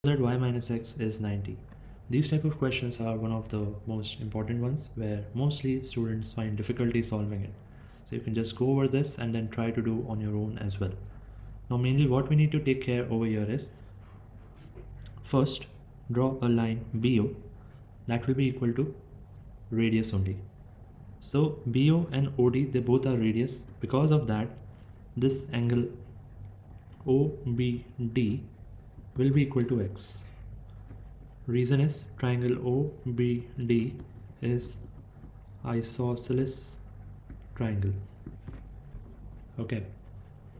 that y minus x is 90. These type of questions are one of the most important ones where mostly students find difficulty solving it. So you can just go over this and then try to do on your own as well. Now mainly what we need to take care over here is, first draw a line BO that will be equal to radius only. So BO and OD, they both are radius. Because of that, this angle OBD will be equal to x. Reason is triangle OBD is isosceles triangle. Okay,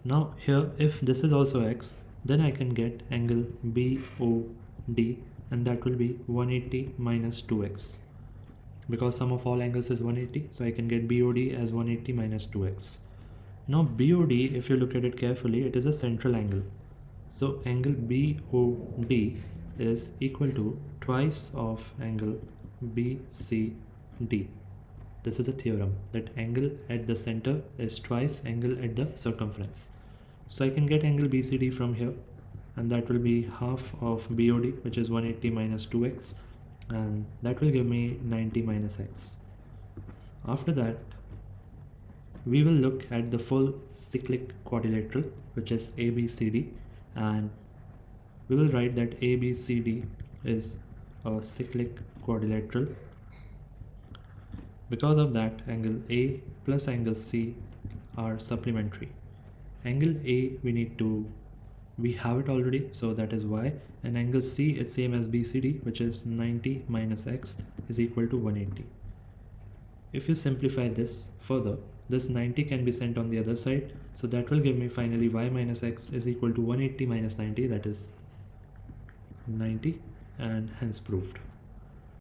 now here if this is also x, then I can get angle BOD, and that will be 180 minus 2x. Because sum of all angles is 180, so I can get BOD as 180 minus 2x. Now BOD, if you look at it carefully, it is a central angle. So angle BOD is equal to twice of angle BCD. This is a theorem that angle at the center is twice angle at the circumference. So I can get angle BCD from here, and that will be half of BOD, which is 180 minus 2x, and that will give me 90 minus x. After that, we will look at the full cyclic quadrilateral, which is ABCD, and we will write that ABCD is a cyclic quadrilateral. Because of that, angle A plus angle C are supplementary. Angle A we have it already, so that is y, and angle C is same as BCD, which is 90 minus x is equal to 180. If you simplify this further, this 90 can be sent on the other side, so that will give me finally y minus x is equal to 180 minus 90, that is 90, and hence proved.